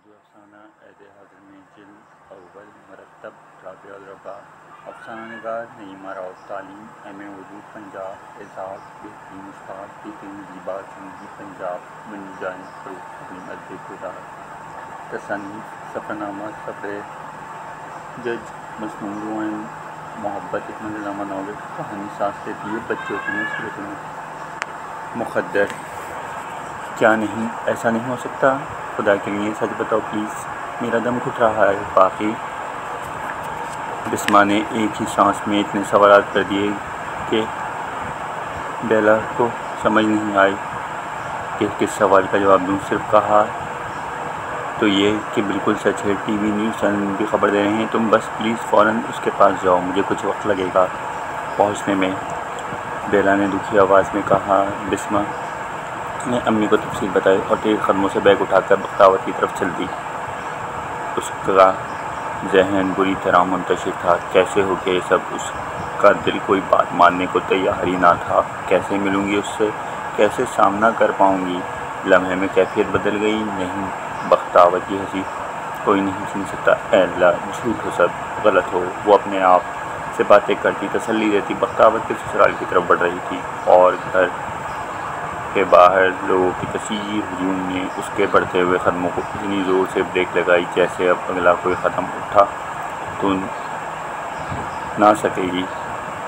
اردو افسانہ عہد حاضر میں جلد اول مرتب رابع الرباع افسانہ نگار نعیمہ راؤ تعلیم ایم اے اردو پنجاب اعزاز بہترین استاد بہترین لباس زندگی پنجاب منجان فروخ علیم ادب کردار تصنیف سفرنامہ سفر جج مصنوع روئن محبت ایک منظرنامہ ناول کہانی سانس لیتی ہے بچوں کی مصیبتوں میں مخدر کیا نہیں ایسا نہیں ہو سکتا خدا کے لیے سچ بتاؤ پلیز میرا دم گھٹ رہا ہے باقی بسما نے ایک ہی سانس میں اتنے سوالات کر دیے کہ بیلا کو سمجھ نہیں آئی کہ کس سوال کا جواب دوں صرف کہا تو یہ کہ بالکل سچ ہے ٹی وی نیوز چینل بھی خبر دے رہے ہیں تم بس پلیز فوراً اس کے پاس جاؤ مجھے کچھ وقت لگے گا پہنچنے میں بیلا نے دکھی آواز میں کہا بسما نے امی کو تفصیل بتائی اور تیز قدموں سے بیگ اٹھا کر بختاور کی طرف چل دی اس کا ذہن بری طرح منتشر تھا کیسے ہو گیا یہ سب اس کا دل کوئی بات ماننے کو تیار ہی نہ تھا کیسے ملوں گی اس سے کیسے سامنا کر پاؤں گی لمحے میں کیفیت بدل گئی نہیں بختاور کی ہنسی کوئی نہیں سن سکتا اے اللہ جھوٹ ہو سب غلط ہو وہ اپنے آپ سے باتیں کرتی تسلی دیتی بختاور کے سسرال کی طرف بڑھ رہی تھی اور گھر کے باہر لوگوں کی کثیر ہجوم نے اس کے بڑھتے ہوئے قدموں کو اتنی زور سے بریک لگائی جیسے اب اگلا کوئی قدم اٹھا تو نہ سکے گی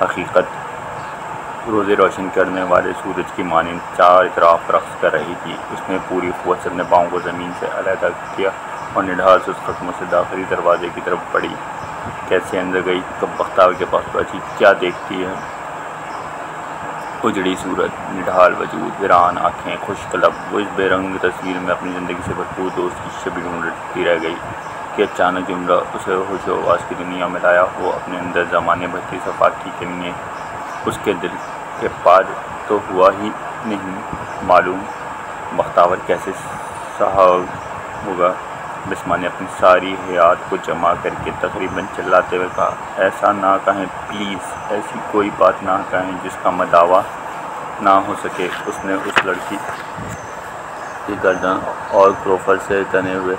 حقیقت روزے روشن کرنے والے سورج کی مانند چار اطراف رقص کر رہی تھی اس نے پوری قوت سے اپنے پاؤں کو زمین سے علیحدہ کیا اور نڈھال سے اس قدموں سے داخلی دروازے کی طرف بڑھی کیسے اندر گئی کب بختاور کے پاس پہنچی کیا دیکھتی ہے اجڑی صورت نڈھال وجود ویران آنکھیں خشک لب وہ اس بے رنگ تصویر میں اپنی زندگی سے بھرپور دوست کی شبیہ ڈھونڈتی رہ گئی کہ اچانک جملہ اسے ہوش و آواز کی دنیا میں لایا وہ اپنے اندر زمانے بھرتی صفاقی کے لیے اس کے دل کے پار تو ہوا ہی نہیں معلوم بختاور کیسے سہا ہوگا بسما نے اپنی ساری حیات کو جمع کر کے تقریباً چلاتے ہوئے کہا ایسا نہ کہیں پلیز ایسی کوئی بات نہ کہیں جس کا مداوع نہ ہو سکے اس نے اس لڑکی کی گردن اور کروفر سے تنے ہوئے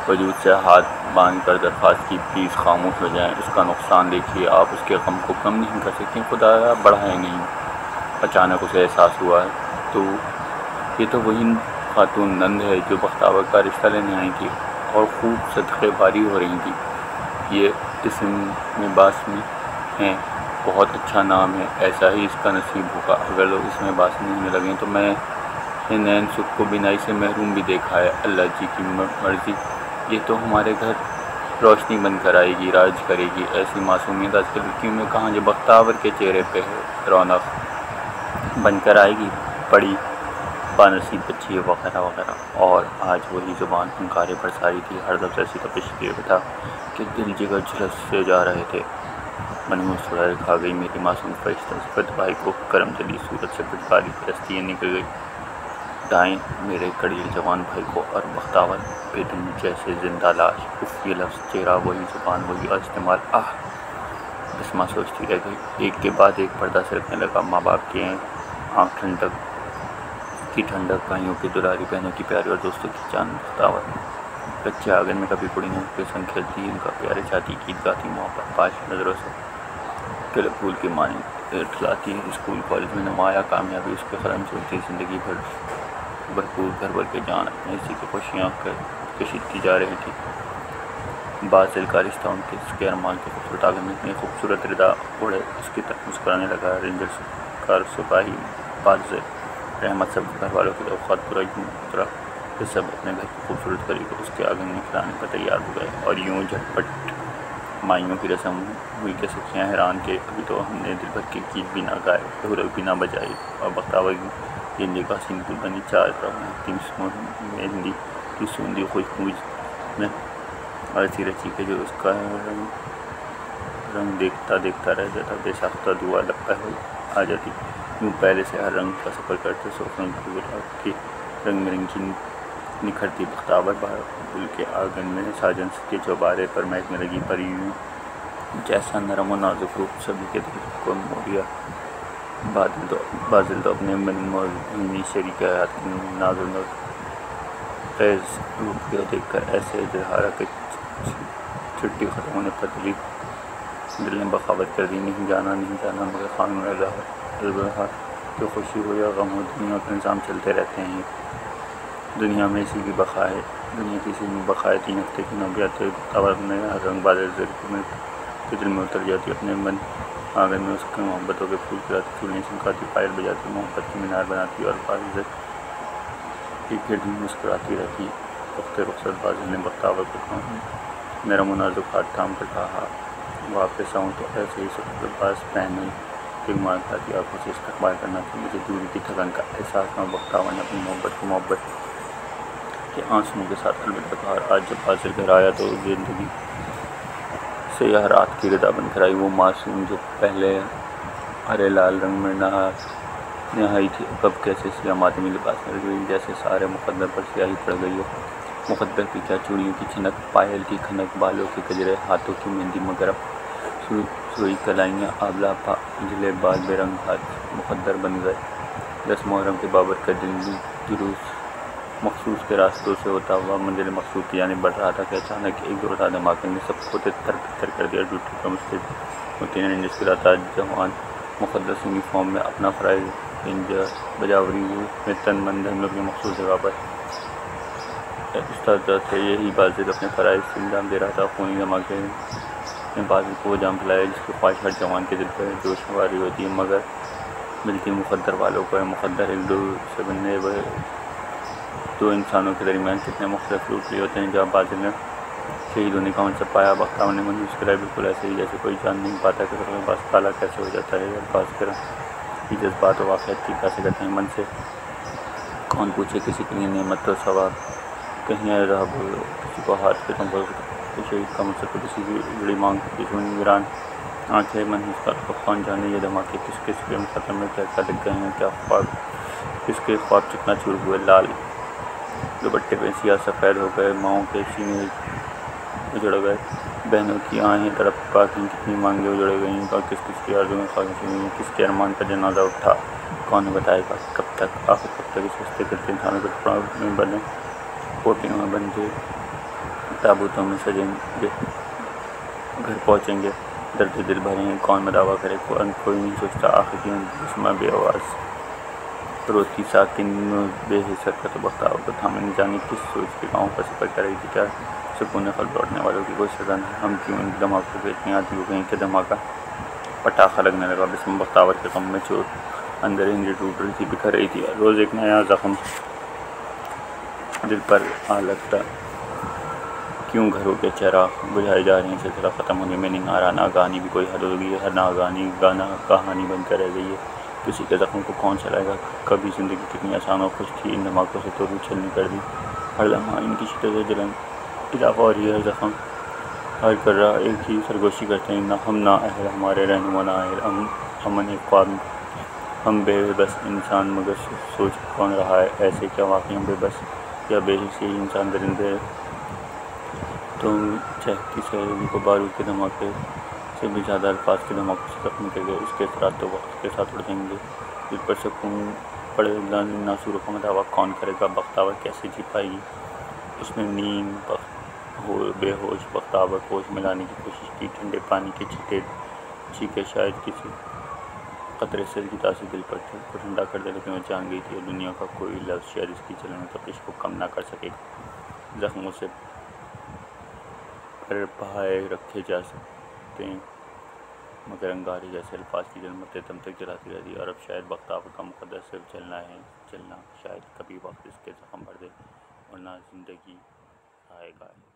وجود سے ہاتھ باندھ کر درخواست کی پلیز خاموش ہو جائیں اس کا نقصان دیکھیے آپ اس کے غم کو کم نہیں کر سکتے خدا بڑھائے نہیں اچانک اسے احساس ہوا تو یہ تو وہی خاتون نند ہے جو بختاور کا رشتہ لینے آئی تھی اور خوب صدقے باری ہو رہی تھی یہ اسم میں باسمی ہیں بہت اچھا نام ہے ایسا ہی اس کا نصیب ہوگا اگر لوگ اس میں باسمی ہونے لگیں تو میں نے نین سکھ کو بینائی سے محروم بھی دیکھا ہے اللہ جی کی مرضی یہ تو ہمارے گھر روشنی بن کر آئے گی راج کرے گی ایسی معصومیت آج کل لڑکیوں میں کہاں جو بختاور کے چہرے پہ ہے رونق بن کر آئے گی بڑی بانصیب بچی ہے وغیرہ وغیرہ اور آج وہی زبان ہنکارے برسائی تھی ہر لفظ ایسی تپش کیے تھا کہ دل جگر جھلس سے جا رہے تھے من مسکرائے کھا گئی میری معصوم فرشتہ صفت بھائی کو کرم چلی صورت سے پھٹکاری پرستی نکل گئی دائیں میرے کڑیل جوان بھائی کو اور بختاور بے دم جیسے زندہ لاش اف یہ لفظ چہرہ وہی زبان وہی استعمال بسما سوچتی رہ گئی ایک کے بعد ایک پردہ سے رکھنے لگا ماں باپ کی آنکھ ٹھنڈک کی ٹھنڈک بھائیوں کی دلاری بہنوں کی پیاری اور دوستوں کی جان بختاور بچے آنگن میں کبھی بڑی ہیں کے سنگ کھیلتی ان کا پیارے چاہتی گیت گاتی محبت پاش نظروں سے کل پھول کی مانی ٹھلاتی اسکول کالج میں نمایاں کامیابی اس کے قدم چلتی زندگی بھر بھرپور گھر بھر کے جان اپنے اسی کی خوشیاں کشیدتی جا رہی تھی بعض دل کا رشتہ ان کے اس کے ارمان کے خوبصورت آنگن میں اتنی خوبصورت ردا اڑے اس کی طرف مسکرانے لگا رینجر کار سپاہی باز رحمت سب گھر والوں کی توقعات پورا یوں اترا کہ سب اپنے گھر کو خوبصورت کری کو اس کے آنگن میں کھلانے پر تیار ہو گئے اور یوں جھٹپٹ مائیوں کی رسم ہوئی کہ سکھیاں حیران کہ ابھی تو ہم نے دل بھر کے گیت بھی نہ گائے ڈھولک بھی نہ بجائی اور بختاور گیندے کا حسین پھول بنی چار طرف مہندی کی سوندی خوشبو میں ایسی رچی کہ جو اس کا رنگ دیکھتا دیکھتا رہ جاتا بے ساختہ دعا لگتا ہو آ جاتی یوں پہلے سے ہر رنگ کا سفر کرتے سوف رنگ کی گلاب کی رنگ میں رنگین نکھرتی بختاور بہل کے آنگن میں ساجن کے چوبارے پر مہکنے لگی پری یوں جیسا نرم و نازک روپ سبھی کے دل کو مولیا بادل تو اپنے من موہنی شریک حیات کی ناز و خیز روپ کو دیکھ کر ایسے اظہارہ کہ چھٹی ختم ہونے پر دل نے بغاوت کر دی۔ نہیں جانا مگر قانون البہار کی خوشی ہو یا غم ہو، دنیا کا نظام چلتے رہتے ہیں۔ دنیا میں اسی کی بقا ہے، دنیا کی اسی میں بقا ہے۔ 3 ہفتے کی نوبیات اور اپنے ہر رنگ بازے کے دل میں اتر جاتی، اپنے من آنگن میں اس کے محبتوں کے پھول کھلاتی، چوڑیاں چمکاتی، پائل بجاتی، محبت کی مینار بناتی اور بازت کی گرد میں مسکراتی رہتی۔ وقت رخصت بازل نے بختاور کو کہا، میرا منازک ہاتھ تھام کر کہا، واپس آؤں تو ایسے ہی سب کے پاس پہنے پگمان کھاتی آنکھوں سے استقبال کرنا کہ مجھے دوری کی تھکن کا احساس نہ ہو۔ بختاور نے اپنی محبت کو محبت کے آنسوؤں کے ساتھ الوداع کہا اور آج جب بازل گھر آیا تو زندگی سے یہ رات کی ردا بن کر آئی۔ وہ معصوم جو پہلے ہرے لال رنگ میں نہائی تھی، اب کیسے سیاہ ماتمی لباس میں گئی، جیسے سارے مقدر پر سیاہی پڑ گئی ہو۔ مقدر کی کیا چوڑیوں کی چنک، پائل کی کھنک، بالوں کے گجرے، ہاتھوں کی مہندی، مگر اب سوئی کلائیاں، آبلا پا، اجلے بال، بے رنگ ہاتھ مقدر بن گئے۔ 10 محرم کے بابرکت دن جلوس مخصوص کے راستوں سے ہوتا ہوا منزل مقصود کی جانب بڑھ رہا تھا کہ اچانک ایک زوردار دھماکے نے سب کو تر بتر کر دیا۔ ڈیوٹی پر مستعد مسکراتا جوان مقدس یونیفارم میں اپنا فرائض بجاوری میں تن من دھن اپنی مخصوص جگہ پر استاد تھے۔ یہی بازل اپنے فرائض سے انجام دے رہا تھا۔ خونی دھماکے نے بازل کو وہ جان پلایا جس کی خواہش ہر جوان کے دل پر جوش سواری ہوتی ہے، مگر ملتی مقدر والوں کو ہے۔ مقدر ایک سے بننے دو انسانوں کے درمیان کتنے مختلف روپ لیے ہوتے ہیں۔ جہاں بازل نے شہید ہونے کا منصب پایا، بختاور نے منظور مسکرائی، بالکل ایسے ہی جیسے کوئی جان نہیں پاتا کہ سر باز کالا کیسے ہو جاتا ہے، یا باز کرم کی جذبات و واقعات کی کیسے کرتے ہیں۔ من سے کون پوچھے، کسی کے لیے نعمت و ثواب کہیں رہب ہو، کسی کو ہاتھ کے تم کو شہید کا منصب، تو کسی کی بڑی مانگ، کسی ویران آنکھیں منحوسات کو کون جانے۔ یہ دھماکے کس کس کے مقدر میں کیا کیا لکھ گئے ہیں، کیا خواب کس کے خواب چکنا چور ہوئے، لال دوپٹے پہ سیاہ سفید ہو گئے، ماؤں کے سینے اجڑ گئے، بہنوں کی آہیں تڑپ پاکیں، کتنی مانگیں اجڑ گئیں، اور کس کس کی آرزوئیں خاموش ہوئیں، کس کے ارمان کا جنازہ اٹھا، کون بتائے گا کب تک، آخر کب تک اس رستے کرتے انسانوں کے ٹکڑوں میں بنے، پوٹلیوں میں بندھے تابوتوں میں سجیں گے، گھر پہنچیں گے، درد دل بھریں گے، کون دعویٰ کرے، کوئی نہیں سوچتا، آخر کیوں جسمہ بے آواز روتی ساکن بے حس حرکت۔ بختاور کو تھامے نہ جانے کس سوچ کے گاؤں پر سفر کر رہی تھی، کیا سکون قلب لوٹنے والوں کی کوئی سزا نہیں، ہم کیوں ان دھماکوں کے اتنی عادی ہو گئے کہ دھماکہ پٹاخہ لگنے لگا۔ بسم بختاور کے غم میں چور اندر ہنڈی ٹوٹ رہی تھی، بکھر رہی تھی، روز ایک نیا زخم دل پر آ لگتا۔ کیوں گھروں کے چراغ بجھائے جا رہے ہیں، سلسلہ ختم ہونے میں نہیں آ رہا، ناگہانی بھی کوئی حد ہو گئی ہے، ہر ناگہانی کہانی بن کر رہ گئی ہے، کسی کے زخم کو کون چلائے گا۔ کبھی زندگی کتنی آسان اور خوش تھی، ان دھماکوں سے تو روح چھلنی کر دی، ہر لمحہ ان کی شدت و جلن اضافہ ہو رہی ہے، ہر زخم ہر کرہ ایک ہی سرگوشی کرتے ہیں، ہم نا اہل، ہمارے رہنما نا اہل، امن ایک خواب، ہم بے بس انسان، مگر سوچ کون رہا ہے ایسے، کیا واقعی ہم بے بس یا بے حس یہی انسان درندے تم چہتی سہیلی کو بارود کے دھماکے سے بھی زیادہ الفاظ کے دھماکوں سے زخمی کر گئے، اس کے اثرات تو وقت کے ساتھ اڑ جائیں گے، دل پر سکون پڑے ناصوروں کا دعویٰ کون کرے گا۔ بختاور کیسے جی پائے گی، اس نے نیند بے ہوش بختاور کو ہوش میں لانے کی کوشش کی، ٹھنڈے پانی کے چھینکے شاید کسی قطرے سیل کی تاثیر دل پر کو ٹھنڈا کر دے، لیکن وہ جان گئی تھی دنیا کا کوئی لفظ شاید اس کی جلن و تپش کو کم نہ کر سکے گا۔ زخموں سے پر بہائے رکھے جا سکتے ہیں، مگر انگارے جیسے الفاظ کی جلن مرتے دم تک جلاتی رہتی ہے، اور اب شاید بختاور کا مقدر صرف جلنا، شاید کبھی وقت اس کے زخم بھر دے، ورنہ زندگی رائے گائے۔